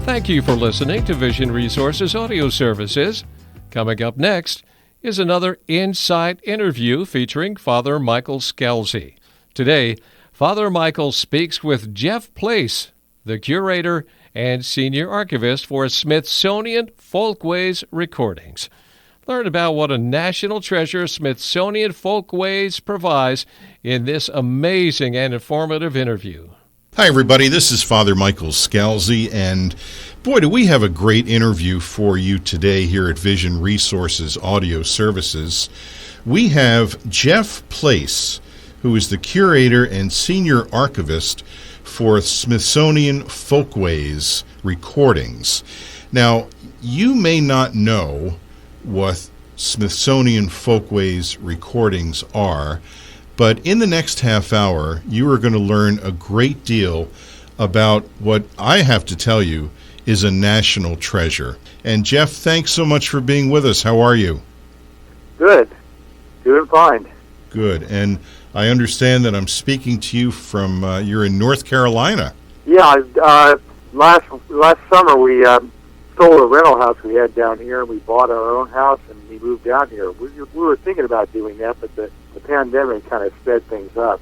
Thank you for listening to Vision Resources Audio Services. Coming up next is another InSight interview featuring Father Michael Scalzi. Today, Father Michael speaks with Jeff Place, the Curator and Senior Archivist for Smithsonian Folkways Recordings. Learn about what a national treasure Smithsonian Folkways provides in this amazing and informative interview. Hi, everybody. This is Father Michael Scalzi, and boy, do we have a great interview for you today here at Vision Resources Audio Services. We have Jeff Place, who is the Curator and Senior Archivist for Smithsonian Folkways Recordings. Now, you may not know what Smithsonian Folkways Recordings are, but in the next half hour, you are going to learn a great deal about what I have to tell you is a national treasure. And Jeff, thanks so much for being with us. How are you? Good. Doing fine. Good. And I understand that I'm speaking to you from, you're in North Carolina. Yeah, last summer we sold a rental house we had down here, and we bought our own house, and we moved down here. We were thinking about doing that, but the pandemic kind of sped things up.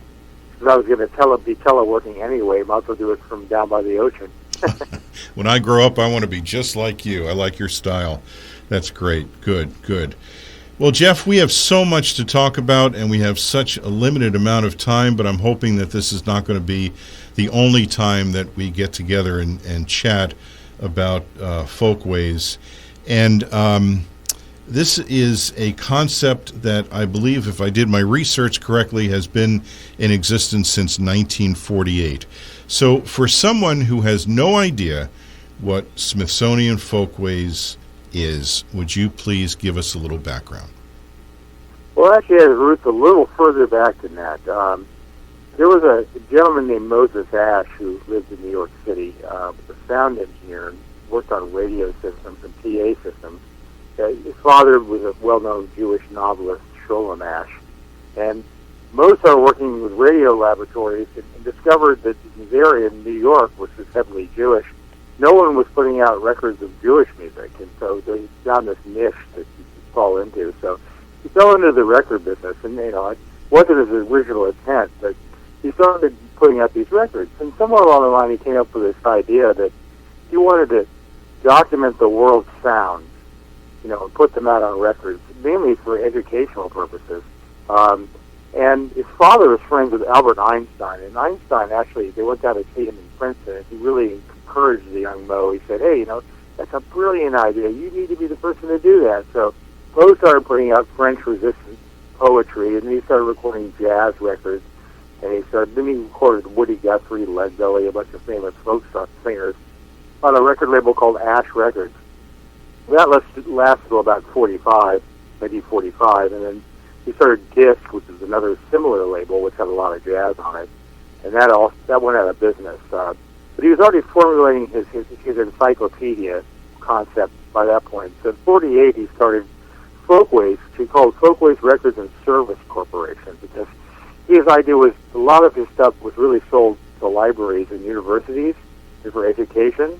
Because I was going to be teleworking anyway. Might as well do it from down by the ocean. When I grow up, I want to be just like you. I like your style. That's great. Good. Well, Jeff, we have so much to talk about, and we have such a limited amount of time, but I'm hoping that this is not going to be the only time that we get together and chat about folkways. And this is a concept that I believe, if I did my research correctly, has been in existence since 1948. So for someone who has no idea what Smithsonian Folkways is, would you please give us a little background? Well, actually, it has roots a little further back than that. There was a gentleman named Moses Ash who lived in New York City, was a sound engineer, and worked on radio systems and PA systems. His father was a well-known Jewish novelist, Sholem Ash, and Mo started working with radio laboratories and discovered that in his area in New York, which was heavily Jewish, no one was putting out records of Jewish music, and so they found this niche that you could fall into. So he fell into the record business, and it wasn't his original intent, but he started putting out these records. And somewhere along the line, he came up with this idea that he wanted to document the world's sounds, and put them out on records, mainly for educational purposes. And his father was friends with Albert Einstein, and Einstein actually, they went down to see him in Princeton, and he really encouraged the young Mo. He said, hey, that's a brilliant idea. You need to be the person to do that. So Mo started putting out French resistance poetry, and then he started recording jazz records, and then he recorded Woody Guthrie, Lead Belly, a bunch of famous folk singers on a record label called Ash Records. That lasted till about 45, maybe 45, and then he started Disc, which is another similar label, which had a lot of jazz on it, and that went out of business. But he was already formulating his encyclopedia concept by that point. So in 48, he started Folkways. He called Folkways Records and Service Corporation, because his idea was a lot of his stuff was really sold to libraries and universities and for education.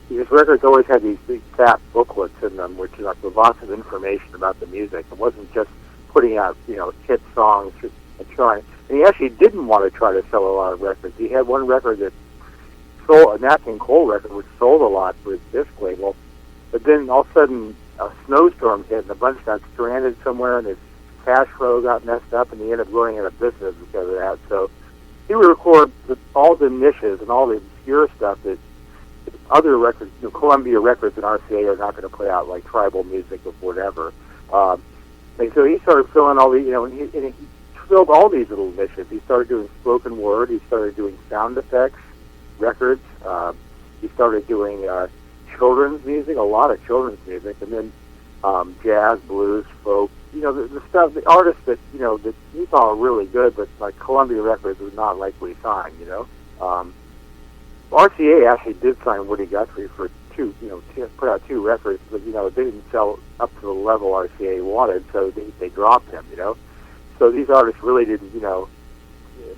His records always had these big fat booklets in them, which had lots of information about the music. It wasn't just putting out, hit songs and trying. And he actually didn't want to try to sell a lot of records. He had one record that sold, a Nat King Cole record, which sold a lot for his disc label. But then all of a sudden, a snowstorm hit, and a bunch got stranded somewhere, and his cash flow got messed up, and he ended up going out of business because of that. So he would record all the niches and all the obscure stuff that other records, Columbia Records and RCA are not going to put out, like tribal music or whatever. And so he started filling all the, and he filled all these little niches. He started doing spoken word. He started doing sound effects, records. He started doing children's music, a lot of children's music, and then jazz, blues, folk. The stuff, the artists that that he thought were really good, but like Columbia Records was not likely to sign. RCA actually did sign Woody Guthrie for put out two records, but they didn't sell up to the level RCA wanted, so they dropped him. So these artists really didn't.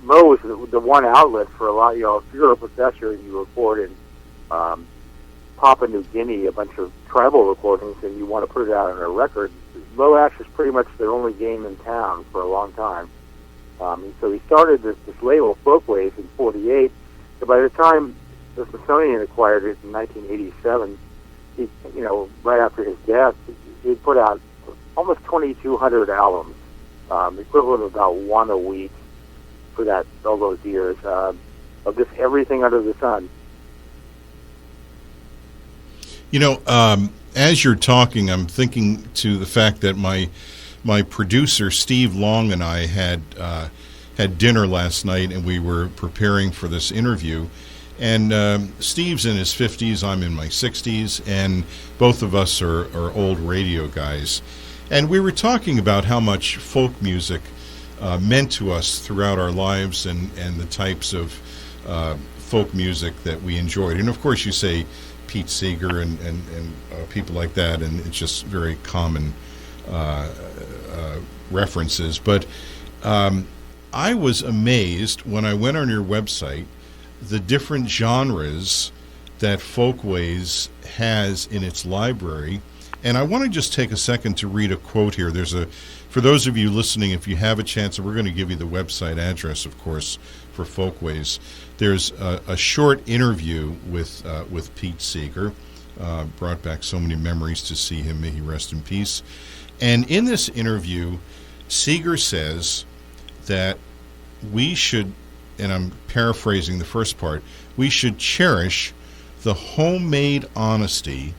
Mo was the one outlet for a lot. If you're a professor and you record in Papua New Guinea, a bunch of tribal recordings, and you want to put it out on a record, Mo Ash is pretty much their only game in town for a long time. And so he started this label, Folkways, in '48. So by the time the Smithsonian acquired it in 1987, he, right after his death, he put out almost 2,200 albums, equivalent of about one a week for all those years, of just everything under the sun. As you're talking, I'm thinking to the fact that my producer Steve Long and I had dinner last night, and we were preparing for this interview. And Steve's in his 50s, I'm in my 60s, and both of us are old radio guys. And we were talking about how much folk music meant to us throughout our lives, and the types of folk music that we enjoyed. And of course, you say Pete Seeger and people like that, and it's just very common references. But I was amazed when I went on your website the different genres that Folkways has in its library. And I want to just take a second to read a quote here. For those of you listening, if you have a chance, and we're going to give you the website address, of course, for Folkways. There's a short interview with Pete Seeger. Brought back so many memories to see him. May he rest in peace. And in this interview, Seeger says that we should, and I'm paraphrasing the first part, we should cherish the homemade honesty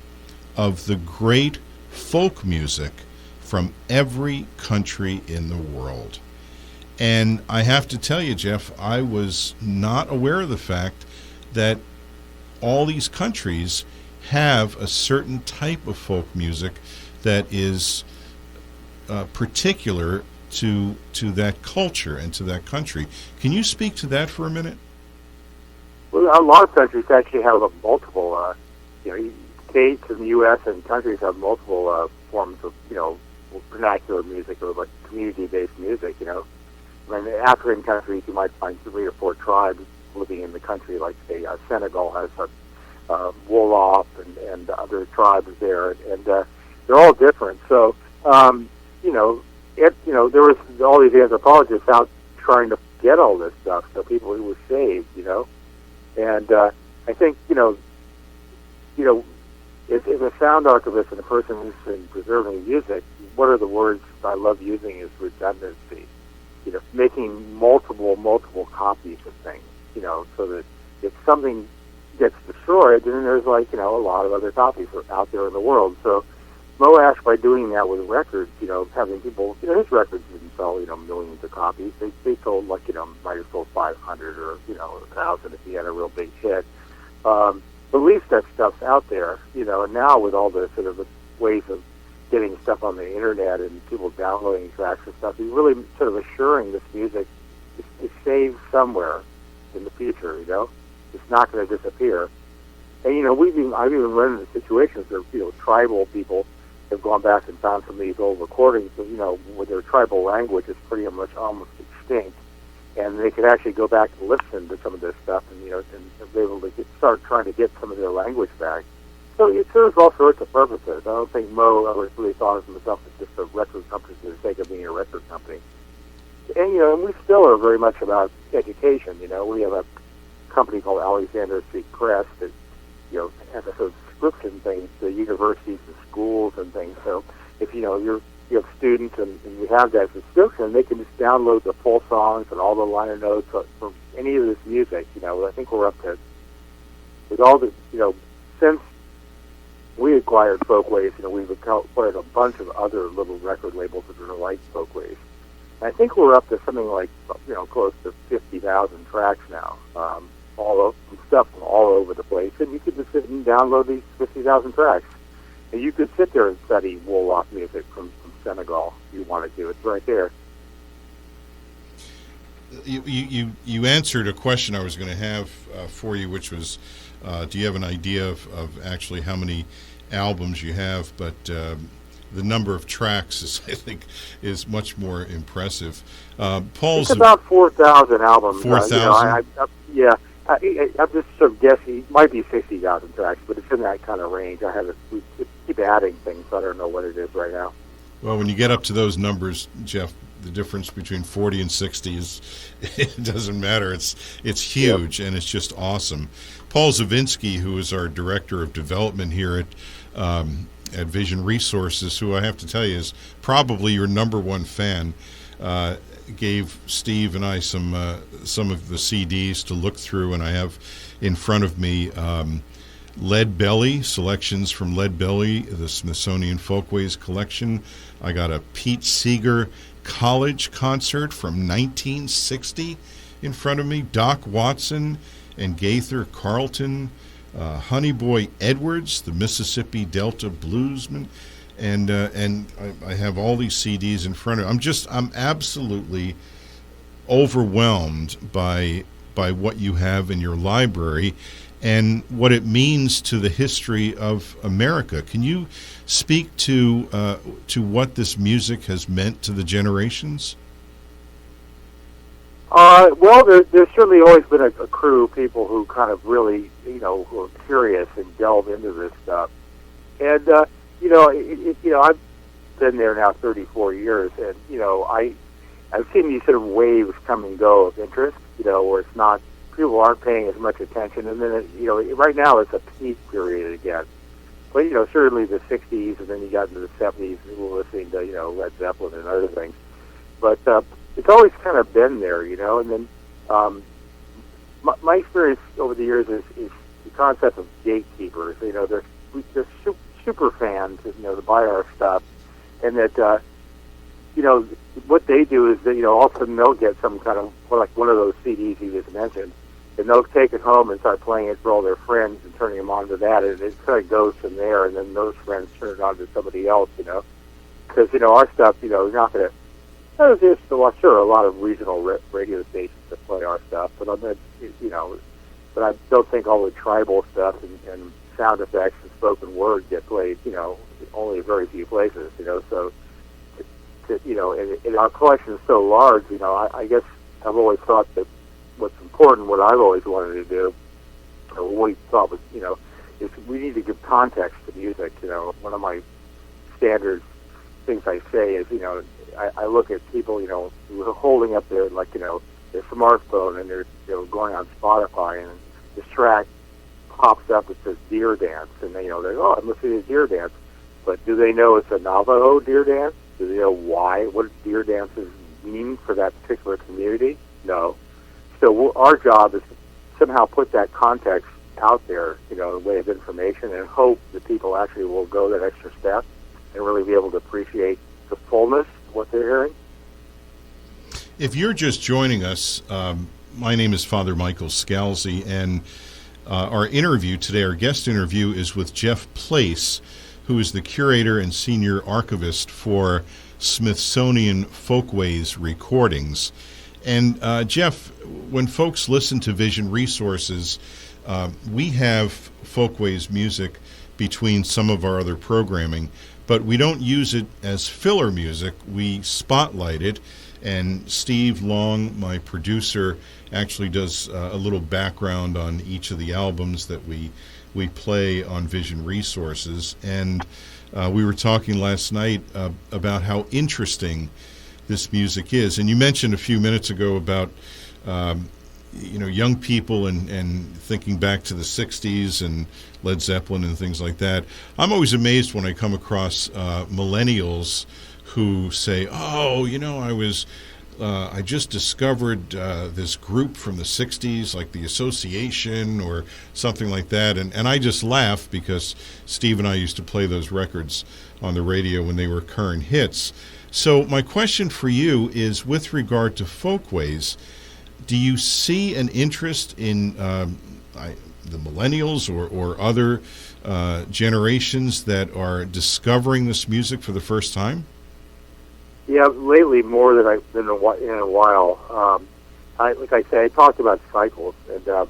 of the great folk music from every country in the world. And I have to tell you, Jeff, I was not aware of the fact that all these countries have a certain type of folk music that is particular to that culture and to that country. Can you speak to that for a minute? Well, a lot of countries actually have multiple, states in the U.S. and countries have multiple forms of, vernacular music or like community-based music, In African countries, you might find 3 or 4 tribes living in the country, like, say, Senegal has Wolof and other tribes there, and they're all different. So, there was all these anthropologists out trying to get all this stuff, so people who were saved, And I think, if a sound archivist and a person who's been preserving music, one of the words I love using is redundancy. Making multiple copies of things, so that if something gets destroyed, then there's a lot of other copies out there in the world. So Mo Ash, by doing that with records, having people, his records didn't sell, millions of copies. They sold might have sold 500 or 1,000 if he had a real big hit. But at least that stuff's out there, and now with all the sort of the ways of getting stuff on the internet and people downloading tracks and stuff, he's really sort of assuring this music is saved somewhere in the future, It's not going to disappear. And, I've even run into situations where, tribal people have gone back and found some of these old recordings, where their tribal language is pretty much almost extinct. And they could actually go back and listen to some of this stuff and, and be able to start trying to get some of their language back. So it serves all sorts of purposes. I don't think Mo ever really thought of himself as just a record company for the sake of being a record company. And, and we still are very much about education. We have a company called Alexander Street Press that, has a subscription thing to universities and schools and things. So if, you have students and you have that subscription, they can just download the full songs and all the liner notes from any of this music. I think we're up to, with all the, since we acquired Folkways, we've acquired a bunch of other little record labels that are like Folkways. I think we're up to something like, close to 50,000 tracks now, all of stuff from all over the place. And you could just sit and download these 50,000 tracks. And you could sit there and study Wolof music from Senegal if you wanted to. It's right there. You answered a question I was going to have for you, which was, do you have an idea of actually how many albums you have? But the number of tracks is, I think, is much more impressive. Paul's it's about 4,000 albums. 4,000? Yeah, I'm just sort of guessing. It might be 60,000 tracks, but it's in that kind of range. We keep adding things, so I don't know what it is right now. Well, when you get up to those numbers, Jeff, the difference between 40 and 60 is, it doesn't matter. It's huge, and it's just awesome. Paul Zawinski, who is our Director of Development here at Vision Resources, who I have to tell you is probably your number one fan, gave Steve and I some of the CDs to look through, and I have in front of me Lead Belly, selections from Lead Belly, the Smithsonian Folkways collection. I got a Pete Seeger college concert from 1960 in front of me, Doc Watson and Gaither Carlton, Honey Boy Edwards, the Mississippi Delta Bluesman, and I have all these CDs in front of me. I'm absolutely overwhelmed by what you have in your library and what it means to the history of America. Can you speak to what this music has meant to the generations? Well, there's certainly always been a crew of people who kind of really, who are curious and delve into this stuff. And, I've been there now 34 years, and, I've seen these sort of waves come and go of interest, where it's not, people aren't paying as much attention. And then, right now it's a peak period again. But, certainly the 60s, and then you got into the 70s, and we were listening to, Led Zeppelin and other things. But, it's always kind of been there, and then my experience over the years is the concept of gatekeepers. They're super fans, to buy our stuff, and that what they do is that all of a sudden they'll get some kind of like one of those CDs you just mentioned, and they'll take it home and start playing it for all their friends and turning them on to that, and it kind of goes from there, and then those friends turn it on to somebody else, because our stuff, you're not going to. There's just, sure, a lot of regional radio stations that play our stuff, but but I don't think all the tribal stuff and sound effects and spoken word get played, only very few places, So, and our collection is so large, I guess I've always thought that what's important, what I've always wanted to do, or what we thought was, is we need to give context to music. One of my standard things I say is, I look at people, who are holding up their, their smartphone, and they're going on Spotify, and this track pops up that says Deer Dance, and they're, I'm listening to Deer Dance, but do they know it's a Navajo Deer Dance? Do they know what Deer Dances mean for that particular community? No. So our job is to somehow put that context out there, in a way of information, and hope that people actually will go that extra step and really be able to appreciate the fullness of what they're hearing. If you're just joining us, my name is Father Michael Scalzi, and our interview today, our guest interview, is with Jeff Place, who is the Curator and Senior Archivist for Smithsonian Folkways Recordings. And Jeff, when folks listen to Vision Resources, we have Folkways music between some of our other programming, but we don't use it as filler music. We spotlight it, and Steve Long, my producer, actually does a little background on each of the albums that we play on Vision Resources. And we were talking last night about how interesting this music is. And you mentioned a few minutes ago about young people and thinking back to the 60s and Led Zeppelin and things like that. I'm always amazed when I come across millennials who say, I just discovered this group from the 60s, like the Association or something like that. And I just laugh because Steve and I used to play those records on the radio when they were current hits. So my question for you is, with regard to Folkways, do you see an interest in the millennials or other generations that are discovering this music for the first time? Yeah, lately more than in a while. Like I said, I talked about cycles, and there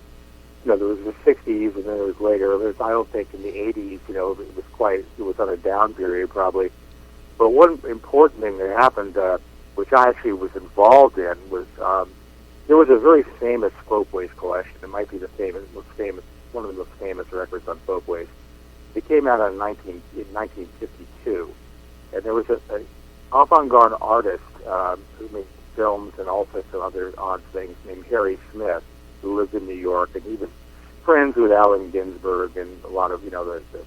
was the '60s, and then it was later. I don't think in the '80s, it was on a down period probably. But one important thing that happened, which I actually was involved in, was there was a very famous Folkways collection. It might be one of the most famous records on Folkways. It came out in 1952, and there was a avant-garde artist who made films and all sorts of other odd things named Harry Smith, who lived in New York, and he was friends with Allen Ginsberg and a lot of the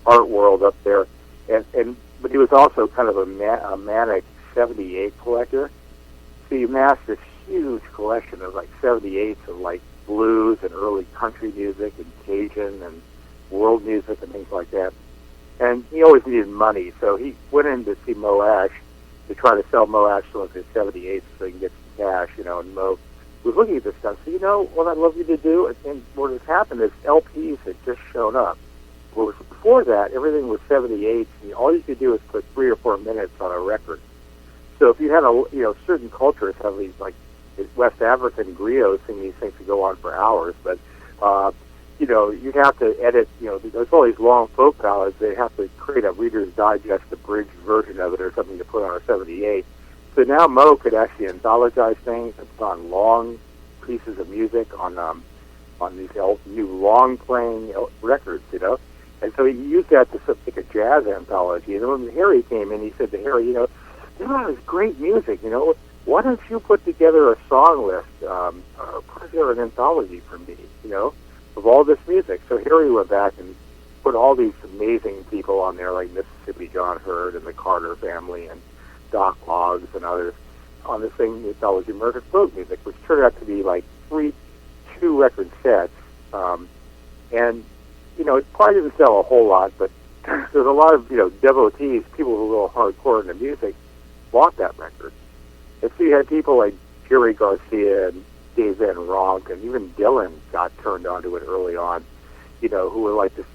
art world up there, but he was also kind of a manic 78 collector. So he amassed this huge collection of like 78s of like blues and early country music and Cajun and world music and things like that. And he always needed money, so he went in to see Mo Ash to try to sell Mo Ash some of his 78s so he can get some cash, and Mo was looking at this stuff. So, what I'd love you to do, and what has happened is LPs had just shown up. Well, before that, everything was 78s, and all you could do is put 3 or 4 minutes on a record. So if you had certain cultures have these, like, West African griots sing these things to go on for hours, but, you'd have to edit, there's all these long folk ballads. They have to create a Reader's Digest abridged version of it or something to put on a 78. So now Mo could actually anthologize things and put on long pieces of music on these new long-playing records, And so he used that to make a jazz anthology. And when Harry came in, he said to Harry, there's all this great music, why don't you put together a song list or put together an anthology for me, of all this music. So Harry went back and put all these amazing people on there, like Mississippi John Hurd and the Carter family and Doc Moggs and others on this thing, anthology American folk music, which turned out to be like 2-record sets. And, it probably didn't sell a whole lot, but there's a lot of, devotees, people who were real hardcore into music, bought that record. And so you had people like Jerry Garcia and Dave Van Ronk, and even Dylan got turned onto it early on, who were like just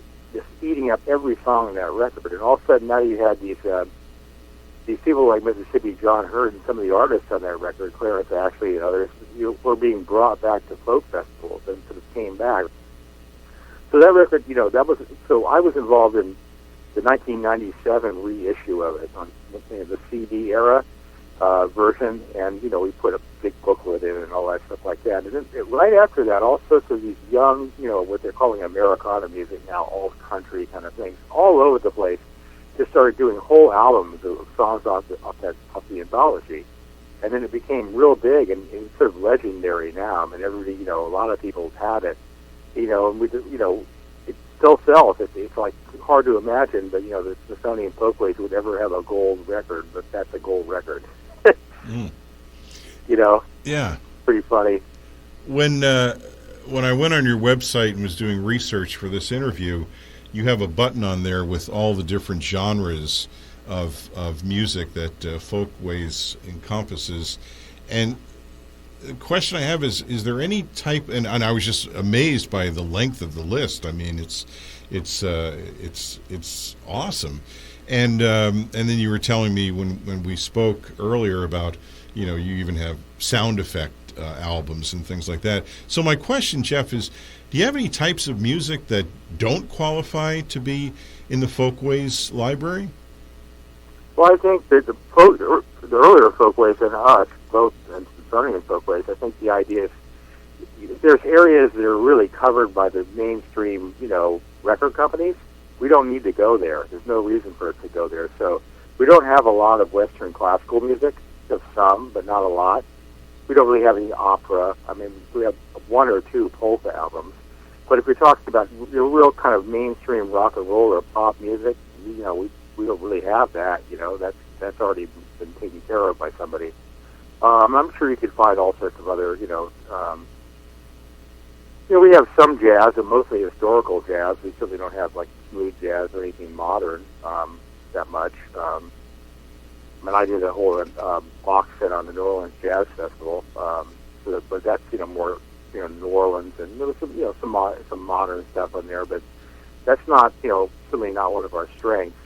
eating up every song in that record. And all of a sudden now you had these people like Mississippi John Hurd and some of the artists on that record, Clarence Ashley and others, were being brought back to folk festivals and sort of came back. So that record, so I was involved in the 1997 reissue of it on the CD era version, and we put a big booklet in and all that stuff like that. And then right after that, all sorts of these young, what they're calling Americana music now, all country kind of things, all over the place, just started doing whole albums of songs off the anthology, and then it became real big and sort of legendary now. I mean, everybody, a lot of people have had it, and we, it still sells. It's like hard to imagine, but the Smithsonian Folkways would ever have a gold record, but that's a gold record. Yeah, pretty funny. When I went on your website and was doing research for this interview, you have a button on there with all the different genres of music that Folkways encompasses. And the question I have is there any type? And I was just amazed by the length of the list. I mean, it's awesome. And then you were telling me when we spoke earlier about you even have sound effect albums and things like that. So my question, Jeff, is do you have any types of music that don't qualify to be in the Folkways library? Well, I think that the earlier Folkways and us, both and Smithsonian Folkways, I think the idea is there's areas that are really covered by the mainstream, record companies. We don't need to go there. There's no reason for us to go there. So we don't have a lot of Western classical music. We have some, but not a lot. We don't really have any opera. I mean, we have 1 or 2 polka albums. But if you're talking about real kind of mainstream rock and roll or pop music, we don't really have that. That's already been taken care of by somebody. I'm sure you could find all sorts of other, we have some jazz, and mostly historical jazz. We certainly don't have like smooth jazz or anything modern that much. I did a whole box set on the New Orleans Jazz Festival, but that's more New Orleans, and there was some modern stuff on there, but that's not certainly not one of our strengths.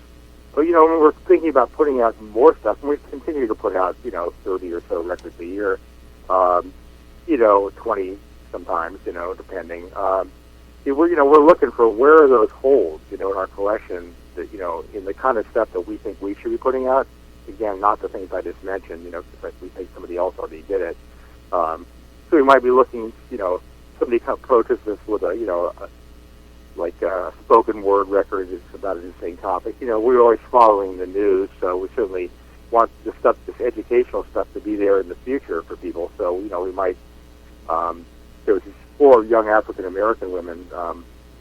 But when we're thinking about putting out more stuff, and we continue to put out 30 or so records a year, 20 sometimes, depending. We're looking for where are those holes, in our collection that in the kind of stuff that we think we should be putting out. Again, not the things I just mentioned, because we think somebody else already did it. So we might be looking, somebody approaches us with a spoken word record that's about an insane topic. We're always following the news, so we certainly want this educational stuff to be there in the future for people. So, we might, there was these 4 young African American women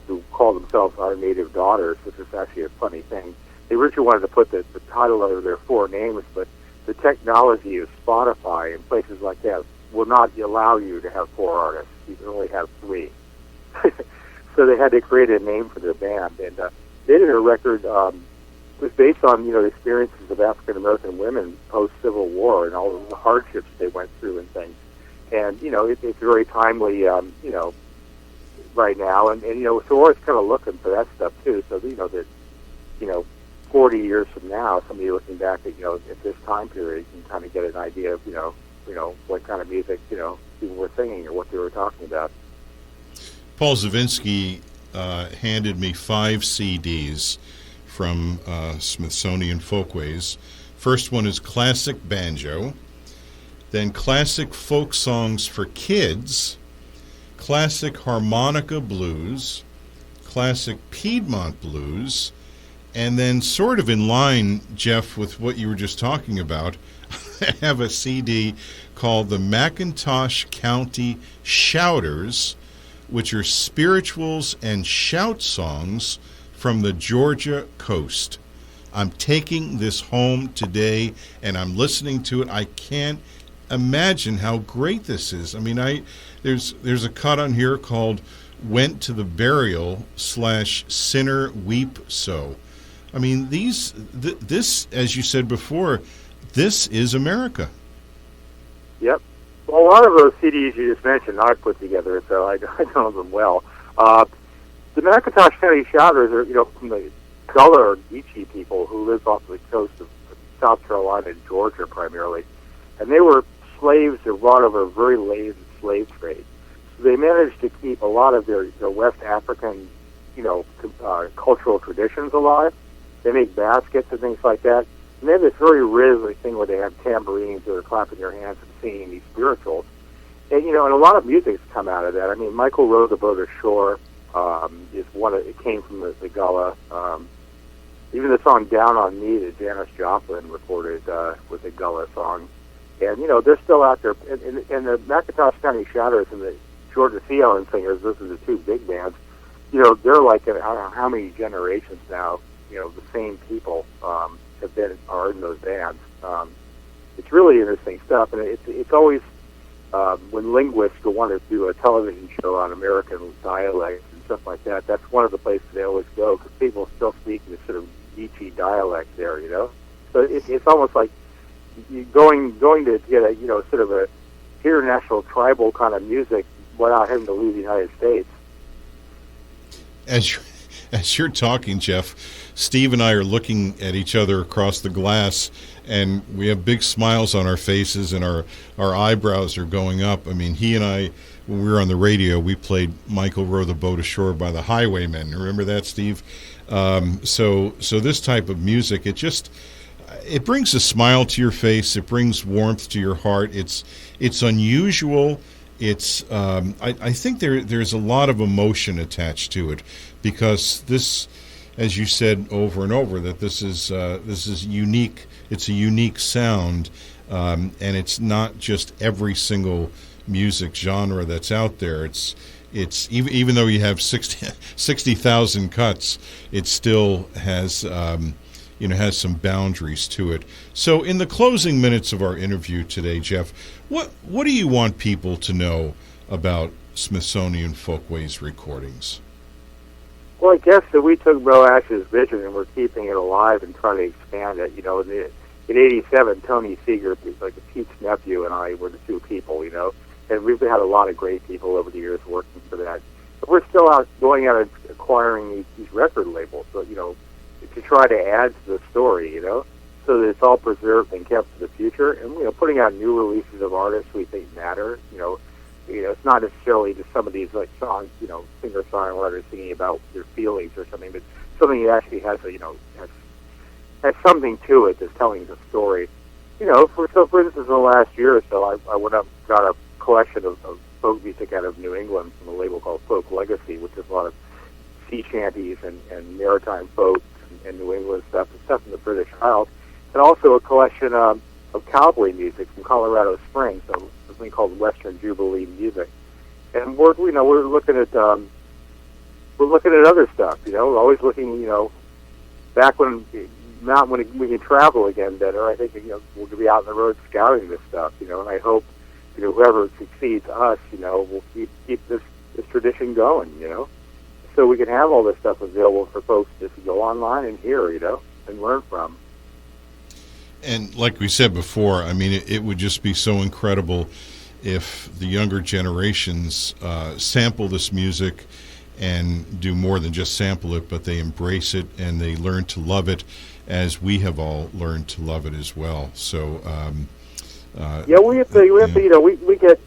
who call themselves our native daughters, which is actually a funny thing. They originally wanted to put the title under their 4 names, but the technology of Spotify and places like that will not allow you to have 4 artists. You can only have 3. So they had to create a name for their band, and they did a record. It was based on the experiences of African American women post Civil War and all of the hardships they went through and things. And it's very timely, right now. And so we're always kind of looking for that stuff too. So that 40 years from now, somebody looking back at at this time period can kind of get an idea of what kind of music people were singing or what they were talking about. Paul Zawinski handed me 5 CDs from Smithsonian Folkways. First one is Classic Banjo, then Classic Folk Songs for Kids, Classic Harmonica Blues, Classic Piedmont Blues, and then sort of in line, Jeff, with what you were just talking about, I have a CD called the McIntosh County Shouters, which are spirituals and shout songs from the Georgia coast. I'm taking this home today, and I'm listening to it. I can't imagine how great this is. I mean, there's a cut on here called "Went to the Burial / Sinner Weep So." I mean, this, as you said before, this is America. Yep. Well, a lot of those CDs you just mentioned I put together, so I know them well. The McIntosh County Shouters are, from the Gullah or Geechee people who lived off the coast of South Carolina and Georgia primarily. And they were slaves that brought over a very lazy slave trade. So they managed to keep a lot of their West African, cultural traditions alive. They make baskets and things like that. And they have this very rhythmic thing where they have tambourines or clapping their hands and singing these spirituals. And, and a lot of music's come out of that. I mean, Michael Row the Boat Ashore is one of, it came from the Gullah. Even the song Down on Me that Janis Joplin recorded was a Gullah song. And, they're still out there. And the McIntosh County Shouters and the Georgia Sea Island Singers, those are the 2 big bands, they're like, I don't know how many generations now, the same people are in those bands. It's really interesting stuff, and it's always when linguists want to do a television show on American dialects and stuff like that. That's one of the places they always go because people still speak this sort of Geechee dialect there. So it's almost like you going to get a sort of a international tribal kind of music without having to leave the United States. As you're talking, Jeff, Steve and I are looking at each other across the glass, and we have big smiles on our faces, and our eyebrows are going up. I mean, he and I, when we were on the radio, we played Michael Row the Boat Ashore by the Highwaymen. Remember that, Steve? So this type of music, it brings a smile to your face. It brings warmth to your heart. It's unusual. It's I think there's a lot of emotion attached to it because this, as you said over and over, that this is unique. It's a unique sound, and it's not just every single music genre that's out there. It's even though you have 60,000 cuts, it still has has some boundaries to it. So in the closing minutes of our interview today, Jeff, what do you want people to know about Smithsonian Folkways Recordings? Well, I guess that we took Bo Ash's vision and we're keeping it alive and trying to expand it. In '87, Tony Seeger, like Pete's nephew, and I were the 2 people, and we've had a lot of great people over the years working for that. But we're still going out and acquiring these record labels, so, to try to add to the story, so that it's all preserved and kept for the future. And, putting out new releases of artists we think matter, it's not necessarily just some of these like songs, singer-songwriters singing about their feelings or something, but something that actually has has something to it that's telling the story. For instance, in the last year or so, I went up, got a collection of folk music out of New England from a label called Folk Legacy, which is a lot of sea shanties and maritime folk and New England stuff and stuff from the British Isles, and also a collection of cowboy music from Colorado Springs, so something called Western Jubilee music. And we're looking at other stuff. We're always looking, back when we can travel again better. I think we'll be out on the road scouting this stuff. And I hope whoever succeeds us, will keep this tradition going. So we can have all this stuff available for folks just to go online and hear, and learn from. And like we said before, I mean, it would just be so incredible if the younger generations sample this music and do more than just sample it, but they embrace it and they learn to love it as we have all learned to love it as well. So, we have to, we get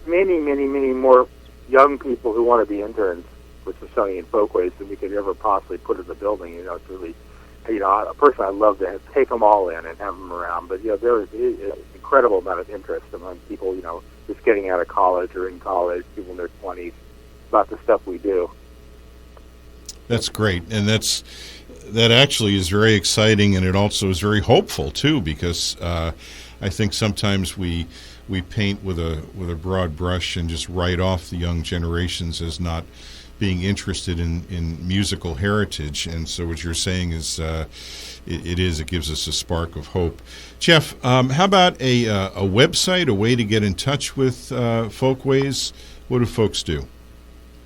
many more young people who want to be interns with Smithsonian Folkways than we could ever possibly put in the building. It's really, personally, I'd love to take them all in and have them around. But, there is an incredible amount of interest among people, just getting out of college or in college, people in their 20s, about the stuff we do. That's great. And that actually is very exciting, and it also is very hopeful, too, because I think sometimes we paint with a broad brush and just write off the young generations as not being interested in musical heritage. And so what you're saying is it gives us a spark of hope. Jeff, how about a website, a way to get in touch with Folkways? What do folks do?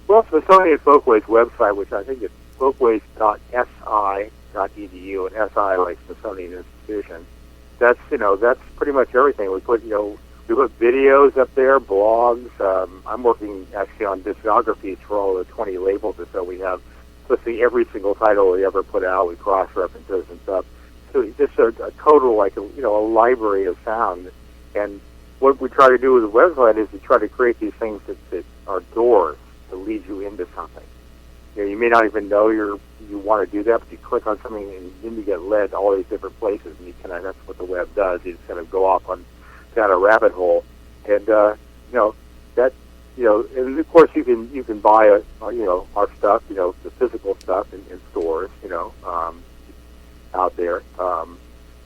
Well, Smithsonian Folkways website, which I think is folkways.si.edu, and SI like Smithsonian Institution. That's pretty much everything. We put videos up there, blogs. I'm working actually on discographies for all the 20 labels or so we have. Listing every single title we ever put out. We cross-references and stuff. So it's just a total, a library of sound. And what we try to do with the website is we try to create these things that are doors to lead you into something. You may not even know you want to do that, but you click on something and then you get led to all these different places, and that's what the web does. You just kind of go off down a rabbit hole, and and of course you can buy our stuff, the physical stuff in stores, out there. A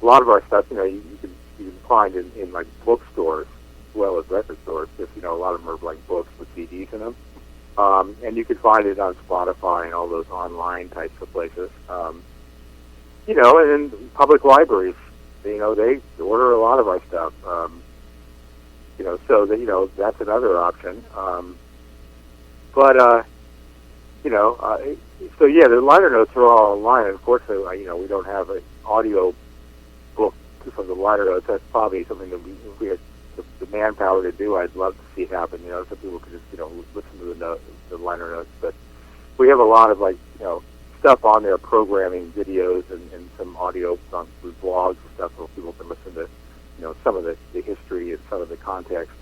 lot of our stuff, you can find in like bookstores as well as record stores. Just a lot of them are like books with CDs in them. And you can find it on Spotify and all those online types of places. And then public libraries, they order a lot of our stuff. So that's another option. The liner notes are all online. Unfortunately, we don't have an audio book from the liner notes. That's probably something that we had the manpower to do. I'd love to see it happen. So people could just listen to the liner notes. But we have a lot of stuff on there, programming, videos, and some audio through blogs and stuff, so people can listen to some of the history and some of the context.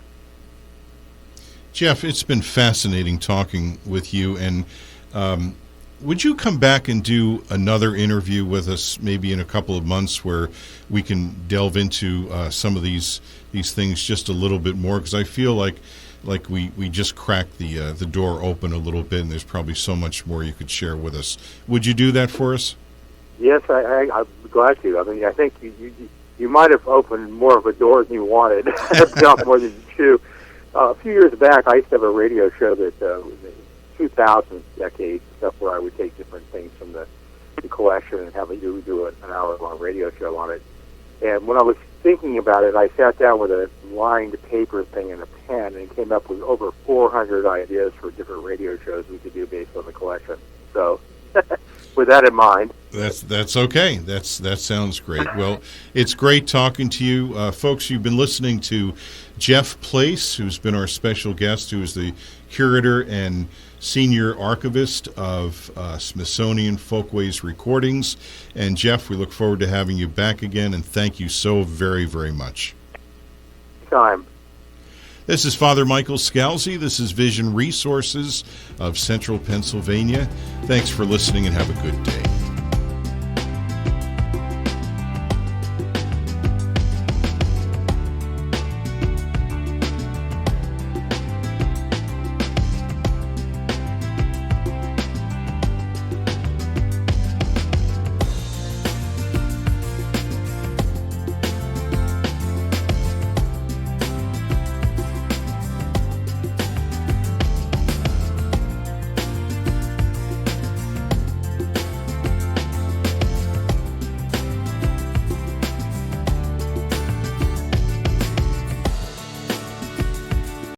Jeff, it's been fascinating talking with you, and would you come back and do another interview with us maybe in a couple of months where we can delve into some of these things just a little bit more? Because I feel like we just cracked the door open a little bit, and there's probably so much more you could share with us. Would you do that for us? Yes, I'm glad to. I mean, I think you might have opened more of a door than you wanted, not more than you chew. A few years back, I used to have a radio show that was in the 2000s decade stuff where I would take different things from the collection and have do an hour-long radio show on it. And when I was thinking about it, I sat down with a lined paper thing and a pen and came up with over 400 ideas for different radio shows we could do based on the collection. So, with that in mind. That's okay. That sounds great. Well, it's great talking to you. Folks, you've been listening to Jeff Place, who's been our special guest, who is the Curator and Senior Archivist of Smithsonian Folkways Recordings. And Jeff, we look forward to having you back again, and thank you so very, very much. Time. This is Father Michael Scalzi. This is Vision Resources of Central Pennsylvania. Thanks for listening, and have a good day.